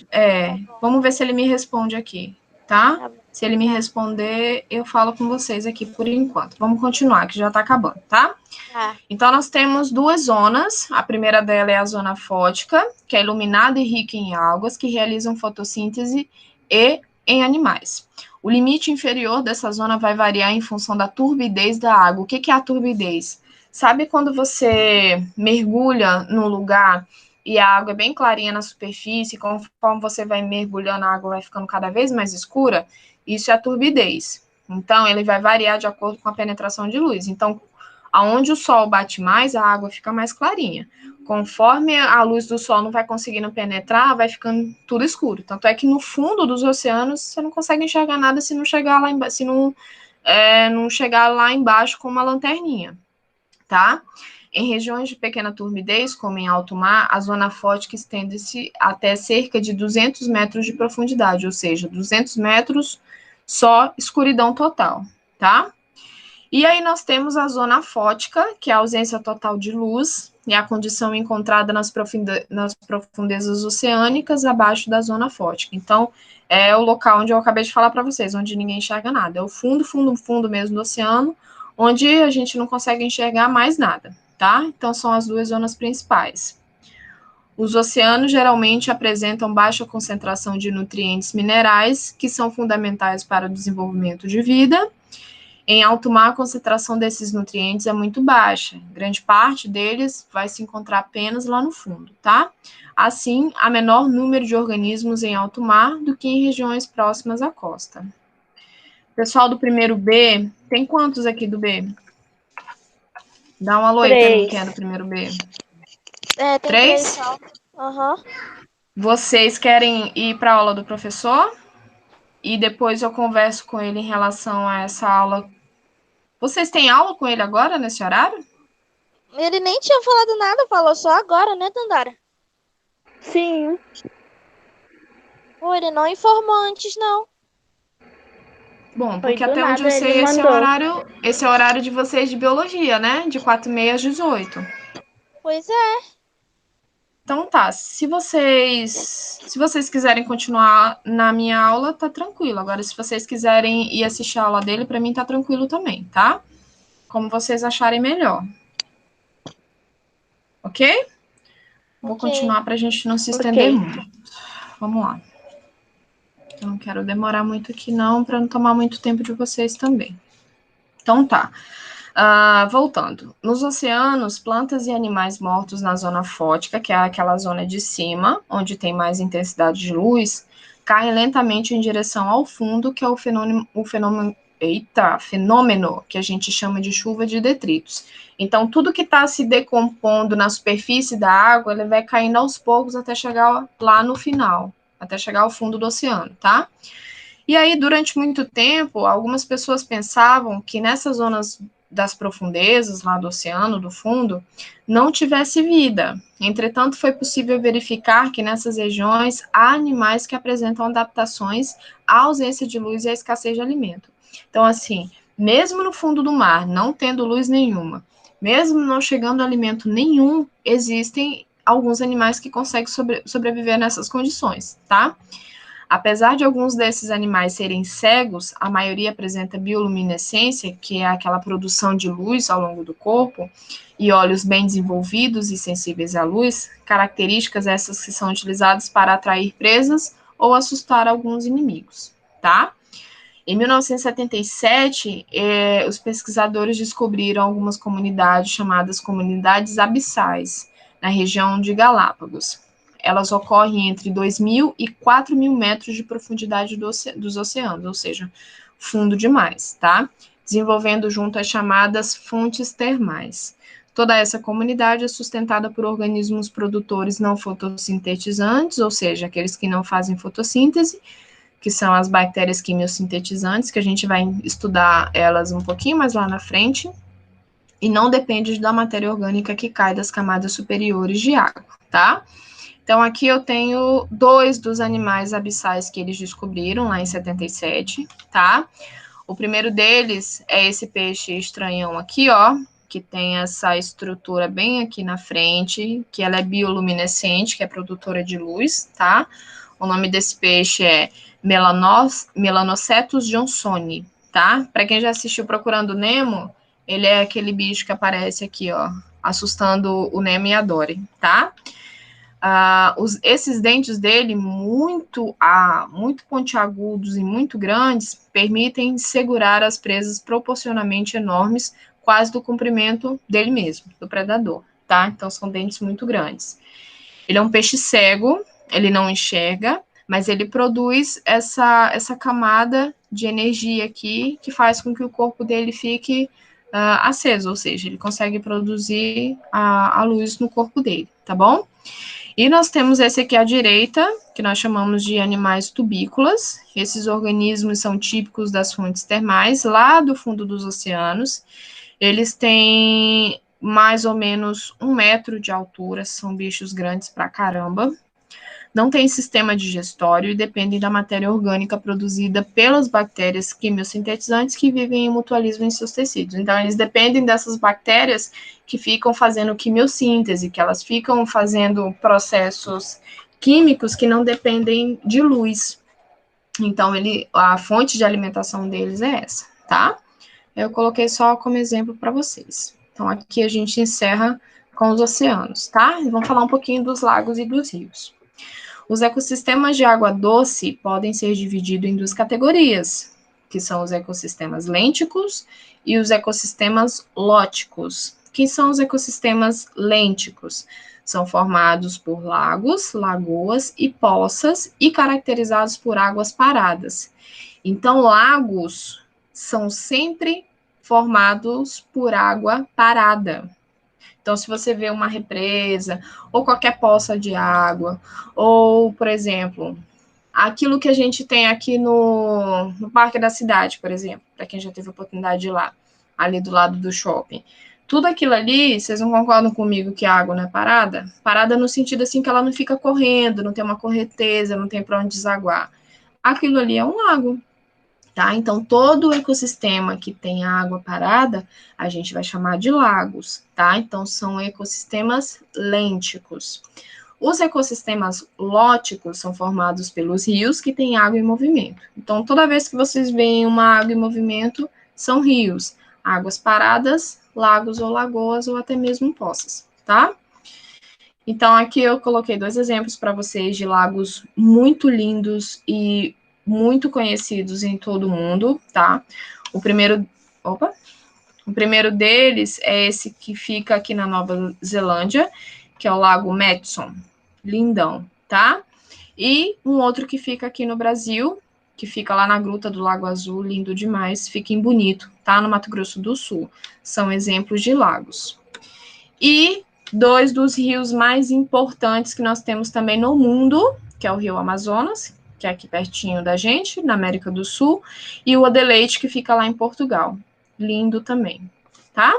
Vamos ver se ele me responde aqui, tá? Tá bom. Se ele me responder, eu falo com vocês aqui por enquanto. Vamos continuar, que já tá acabando, tá? Tá. Então, nós temos duas zonas. A primeira dela é a zona fótica, que é iluminada e rica em algas, que realizam fotossíntese e em animais. O limite inferior dessa zona vai variar em função da turbidez da água. O que é a turbidez? Sabe quando você mergulha num lugar e a água é bem clarinha na superfície, conforme você vai mergulhando, a água vai ficando cada vez mais escura? Isso é a turbidez. Então, ele vai variar de acordo com a penetração de luz. Então, aonde o sol bate mais, a água fica mais clarinha. Conforme a luz do sol não vai conseguindo penetrar, vai ficando tudo escuro. Tanto é que no fundo dos oceanos você não consegue enxergar nada se não chegar lá embaixo, se não chegar lá embaixo com uma lanterninha, tá? Em regiões de pequena turbidez, como em alto mar, a zona fótica estende-se até cerca de 200 metros de profundidade, ou seja, 200 metros só escuridão total, tá? E aí nós temos a zona fótica, que é a ausência total de luz, e a condição encontrada nas profundezas oceânicas abaixo da zona fótica. Então, é o local onde eu acabei de falar para vocês, onde ninguém enxerga nada. É o fundo, fundo, fundo mesmo do oceano, onde a gente não consegue enxergar mais nada, tá? Então, são as duas zonas principais. Os oceanos geralmente apresentam baixa concentração de nutrientes minerais, que são fundamentais para o desenvolvimento de vida. Em alto mar, a concentração desses nutrientes é muito baixa. Grande parte deles vai se encontrar apenas lá no fundo, tá? Assim, há menor número de organismos em alto mar do que em regiões próximas à costa. Pessoal do primeiro B, tem quantos aqui do B? Dá um alô aí pra mim, quem é do primeiro B. Tem 3 só. Vocês querem ir para a aula do professor? E depois eu converso com ele em relação a essa aula. Vocês têm aula com ele agora, nesse horário? Ele nem tinha falado nada, falou só agora, né, Dandara? Sim. Pô, ele não informou antes, não. Bom, porque até onde eu sei, esse é o horário de vocês de biologia, né? De 4h30 às 18. Pois é. Então tá, se vocês quiserem continuar na minha aula, tá tranquilo. Agora, se vocês quiserem ir assistir a aula dele, para mim tá tranquilo também, tá? Como vocês acharem melhor. Ok? Vou continuar para a gente não se estender muito. Vamos lá. Eu não quero demorar muito aqui não, para não tomar muito tempo de vocês também. Então tá. Voltando. Nos oceanos, plantas e animais mortos na zona fótica, que é aquela zona de cima, onde tem mais intensidade de luz, caem lentamente em direção ao fundo, que é o fenômeno que a gente chama de chuva de detritos. Então, tudo que está se decompondo na superfície da água, ele vai caindo aos poucos até chegar lá no final, até chegar ao fundo do oceano, tá? E aí, durante muito tempo, algumas pessoas pensavam que nessas zonas das profundezas, lá do oceano, do fundo, não tivesse vida. Entretanto, foi possível verificar que nessas regiões há animais que apresentam adaptações à ausência de luz e à escassez de alimento. Então, assim, mesmo no fundo do mar, não tendo luz nenhuma, mesmo não chegando alimento nenhum, existem alguns animais que conseguem sobreviver nessas condições, tá? Apesar de alguns desses animais serem cegos, a maioria apresenta bioluminescência, que é aquela produção de luz ao longo do corpo, e olhos bem desenvolvidos e sensíveis à luz, características essas que são utilizadas para atrair presas ou assustar alguns inimigos, tá? Em 1977, os pesquisadores descobriram algumas comunidades chamadas comunidades abissais, na região de Galápagos. Elas ocorrem entre 2.000 e 4.000 metros de profundidade dos oceanos, ou seja, fundo demais, tá? Desenvolvendo junto as chamadas fontes termais. Toda essa comunidade é sustentada por organismos produtores não fotossintetizantes, ou seja, aqueles que não fazem fotossíntese, que são as bactérias quimiosintetizantes, que a gente vai estudar elas um pouquinho mais lá na frente, e não depende da matéria orgânica que cai das camadas superiores de água, tá? Então, aqui eu tenho 2 dos animais abissais que eles descobriram lá em 77, tá? O primeiro deles é esse peixe estranhão aqui, ó, que tem essa estrutura bem aqui na frente, que ela é bioluminescente, que é produtora de luz, tá? O nome desse peixe é Melanocetus johnsoni, tá? Para quem já assistiu Procurando Nemo, ele é aquele bicho que aparece aqui, ó, assustando o Nemo e a Dory, tá? Esses dentes dele, muito pontiagudos e muito grandes, permitem segurar as presas proporcionalmente enormes, quase do comprimento dele mesmo, do predador, tá? Então, são dentes muito grandes. Ele é um peixe cego, ele não enxerga, mas ele produz essa camada de energia aqui, que faz com que o corpo dele fique aceso, ou seja, ele consegue produzir a luz no corpo dele, tá bom? E nós temos esse aqui à direita, que nós chamamos de animais tubícolas. Esses organismos são típicos das fontes termais, lá do fundo dos oceanos. Eles têm mais ou menos 1 metro de altura, são bichos grandes pra caramba. não têm sistema digestório e dependem da matéria orgânica produzida pelas bactérias quimiosintetizantes que vivem em mutualismo em seus tecidos. Então, eles dependem dessas bactérias que ficam fazendo quimiossíntese, que elas ficam fazendo processos químicos que não dependem de luz. Então, a fonte de alimentação deles é essa, tá? Eu coloquei só como exemplo para vocês. Então, aqui a gente encerra com os oceanos, tá? E vamos falar um pouquinho dos lagos e dos rios. Os ecossistemas de água doce podem ser divididos em duas categorias, que são os ecossistemas lênticos e os ecossistemas lóticos. Quem são os ecossistemas lênticos? São formados por lagos, lagoas e poças e caracterizados por águas paradas. Então, lagos são sempre formados por água parada. Então, se você vê uma represa, ou qualquer poça de água, ou, por exemplo, aquilo que a gente tem aqui no Parque da Cidade, por exemplo, para quem já teve a oportunidade de ir lá, ali do lado do shopping. Tudo aquilo ali, vocês não concordam comigo que a água não é parada? Parada no sentido assim que ela não fica correndo, não tem uma correnteza, não tem para onde desaguar. Aquilo ali é um lago. Tá? Então, todo o ecossistema que tem água parada, a gente vai chamar de lagos, tá? Então, são ecossistemas lênticos. Os ecossistemas lóticos são formados pelos rios que têm água em movimento. Então, toda vez que vocês veem uma água em movimento, são rios. Águas paradas, lagos ou lagoas, ou até mesmo poças, tá? Então, aqui eu coloquei 2 exemplos para vocês de lagos muito lindos e muito conhecidos em todo o mundo, tá? O primeiro deles é esse que fica aqui na Nova Zelândia, que é o Lago Matson, lindão, tá? E um outro que fica aqui no Brasil, que fica lá na Gruta do Lago Azul, lindo demais, fica em Bonito, tá? No Mato Grosso do Sul. São exemplos de lagos. E 2 dos rios mais importantes que nós temos também no mundo, que é o Rio Amazonas, que é aqui pertinho da gente, na América do Sul, e o Adeleite, que fica lá em Portugal. Lindo também, tá?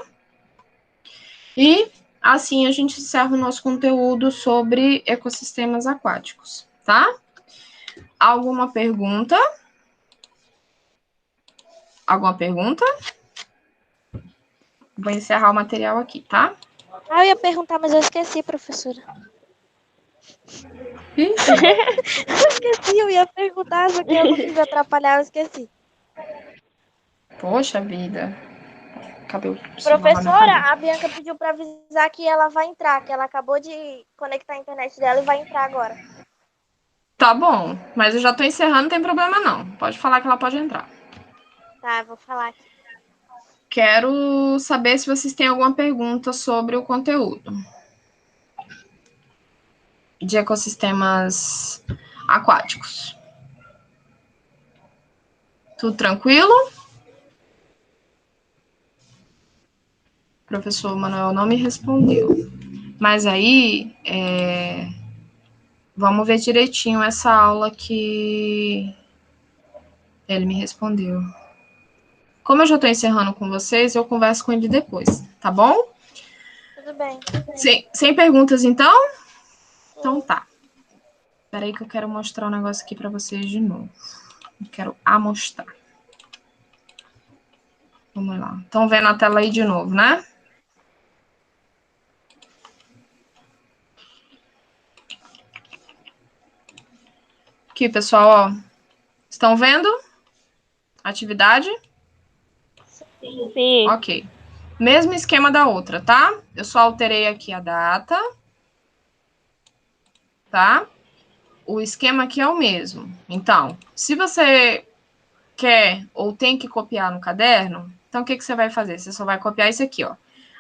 E assim a gente encerra o nosso conteúdo sobre ecossistemas aquáticos, tá? Alguma pergunta? Alguma pergunta? Vou encerrar o material aqui, tá? Ah, eu ia perguntar, mas eu esqueci, professora. Ih, Eu esqueci, eu ia perguntar, só que eu não quis atrapalhar, eu esqueci. poxa vida. Cabelo. Professora, a Bianca pediu para avisar que ela vai entrar, que ela acabou de conectar a internet dela e vai entrar agora. Tá bom, mas eu já tô encerrando, não tem problema não. Pode falar que ela pode entrar. Tá, eu vou falar aqui. Quero saber se vocês têm alguma pergunta sobre o conteúdo de ecossistemas aquáticos. Tudo tranquilo? O professor Manuel não me respondeu. Mas aí, vamos ver direitinho essa aula que ele me respondeu. Como eu já estou encerrando com vocês, eu converso com ele depois, tá bom? Tudo bem. Sem perguntas, então? Então tá. Espera aí que eu quero mostrar um negócio aqui para vocês de novo. Eu quero amostrar. Vamos lá. Estão vendo a tela aí de novo, né? Aqui, pessoal, ó. Estão vendo? Atividade? Sim. Ok. Mesmo esquema da outra, tá? Eu só alterei aqui a data. Tá? O esquema aqui é o mesmo. Então, se você quer ou tem que copiar no caderno, então o que você vai fazer? Você só vai copiar isso aqui, ó.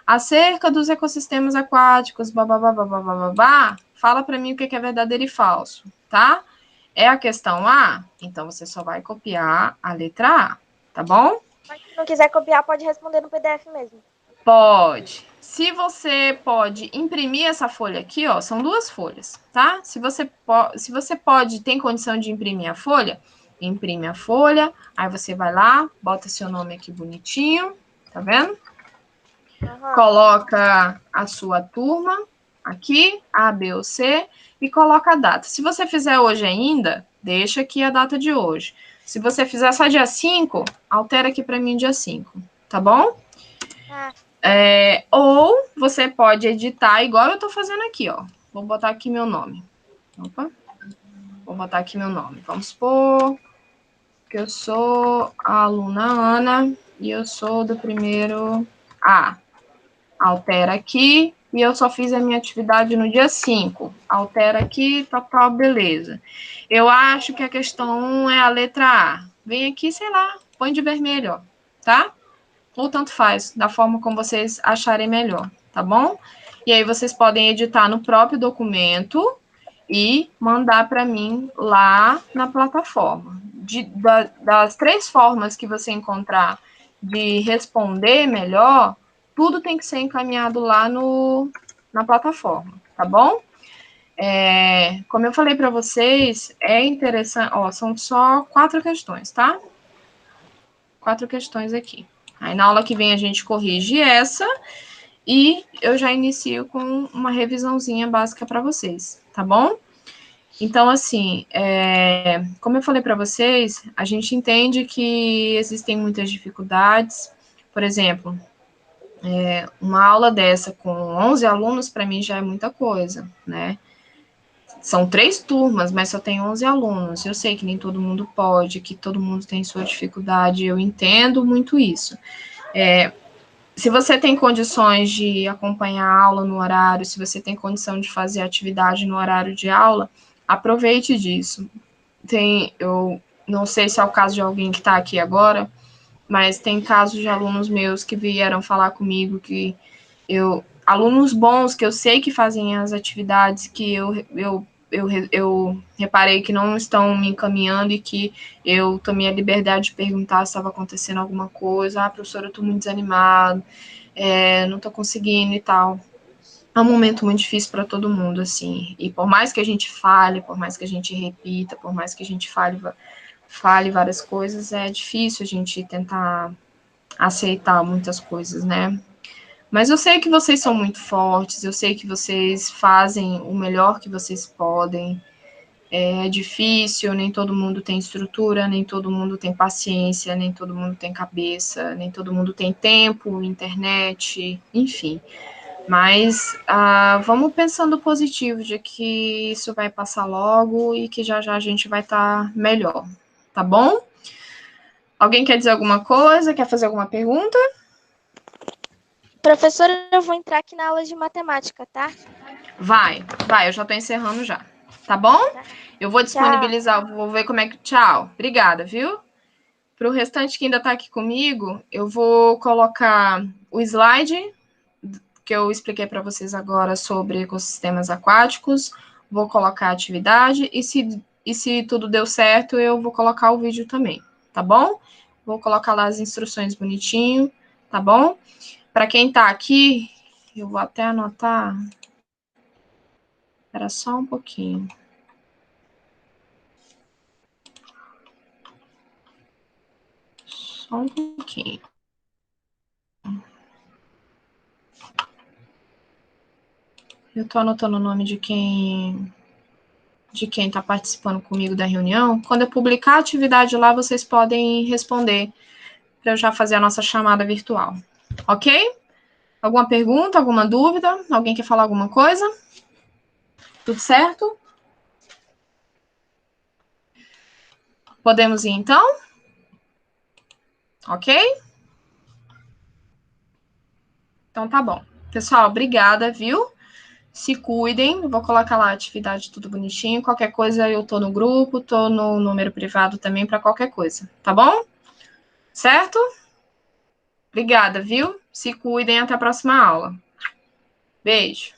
Acerca dos ecossistemas aquáticos, babá, fala para mim o que é verdadeiro e falso, tá? É a questão A? Então você só vai copiar a letra A, tá bom? Mas se não quiser copiar, pode responder no PDF mesmo. Pode. Se você pode imprimir essa folha aqui, ó, são 2 folhas, tá? Se você pode, tem condição de imprimir a folha, imprime a folha, aí você vai lá, bota seu nome aqui bonitinho, tá vendo? Uhum. Coloca a sua turma, aqui, A, B ou C, e coloca a data. Se você fizer hoje ainda, deixa aqui a data de hoje. Se você fizer só dia 5, altera aqui para mim dia 5, tá bom? Ah, Ou você pode editar igual eu tô fazendo aqui, ó. Vou botar aqui meu nome. Opa. Vou botar aqui meu nome. Vamos supor que eu sou a aluna Ana e eu sou do primeiro A. Altera aqui e eu só fiz a minha atividade no dia 5. Altera aqui, tal, beleza. Eu acho que a questão é a letra A. Vem aqui, sei lá, põe de vermelho, ó, tá? Ou tanto faz, da forma como vocês acharem melhor, tá bom? E aí vocês podem editar no próprio documento e mandar para mim lá na plataforma. Das 3 formas que você encontrar de responder melhor, tudo tem que ser encaminhado lá na plataforma, tá bom? Como eu falei para vocês, é interessante, ó, são só 4 questões, tá? 4 questões aqui. Aí na aula que vem a gente corrige essa e eu já inicio com uma revisãozinha básica para vocês, tá bom? Então, assim, como eu falei para vocês, a gente entende que existem muitas dificuldades. Por exemplo, uma aula dessa com 11 alunos, para mim já é muita coisa, né? São 3 turmas, mas só tem 11 alunos. Eu sei que nem todo mundo pode, que todo mundo tem sua dificuldade, eu entendo muito isso. Se você tem condições de acompanhar a aula no horário, se você tem condição de fazer atividade no horário de aula, aproveite disso. Eu não sei se é o caso de alguém que está aqui agora, mas tem casos de alunos meus que vieram falar comigo que alunos bons que eu sei que fazem as atividades que eu reparei que não estão me encaminhando e que eu tomei a liberdade de perguntar se estava acontecendo alguma coisa. Ah, professora, eu estou muito desanimado, não estou conseguindo e tal. É um momento muito difícil para todo mundo, assim. E por mais que a gente fale, por mais que a gente repita, por mais que a gente fale várias coisas, é difícil a gente tentar aceitar muitas coisas, né? Mas eu sei que vocês são muito fortes, eu sei que vocês fazem o melhor que vocês podem. É difícil, nem todo mundo tem estrutura, nem todo mundo tem paciência, nem todo mundo tem cabeça, nem todo mundo tem tempo, internet, enfim. Mas vamos pensando positivo de que isso vai passar logo e que já já a gente vai estar melhor, tá bom? Alguém quer dizer alguma coisa? Quer fazer alguma pergunta? professora, eu vou entrar aqui na aula de matemática, tá? Vai, eu já tô encerrando já. Tá bom? Tá. Eu vou Tchau. disponibilizar, vou ver como é que. Tchau. Obrigada, viu? Para o restante que ainda tá aqui comigo, eu vou colocar o slide que eu expliquei para vocês agora sobre ecossistemas aquáticos, vou colocar a atividade e se tudo deu certo, eu vou colocar o vídeo também, tá bom? Vou colocar lá as instruções bonitinho, tá bom? Para quem tá aqui, eu vou até anotar. Espera só um pouquinho. Só um pouquinho. Eu tô anotando o nome de quem está participando comigo da reunião. Quando eu publicar a atividade lá, vocês podem responder para eu já fazer a nossa chamada virtual. Ok? Alguma pergunta, alguma dúvida? Alguém quer falar alguma coisa? Tudo certo? Podemos ir então? Ok? Então tá bom. Pessoal, obrigada, viu? Se cuidem, eu vou colocar lá a atividade tudo bonitinho. Qualquer coisa eu tô no grupo, tô no número privado também para qualquer coisa, tá bom? Certo? Obrigada, viu? Se cuidem, até a próxima aula. Beijo.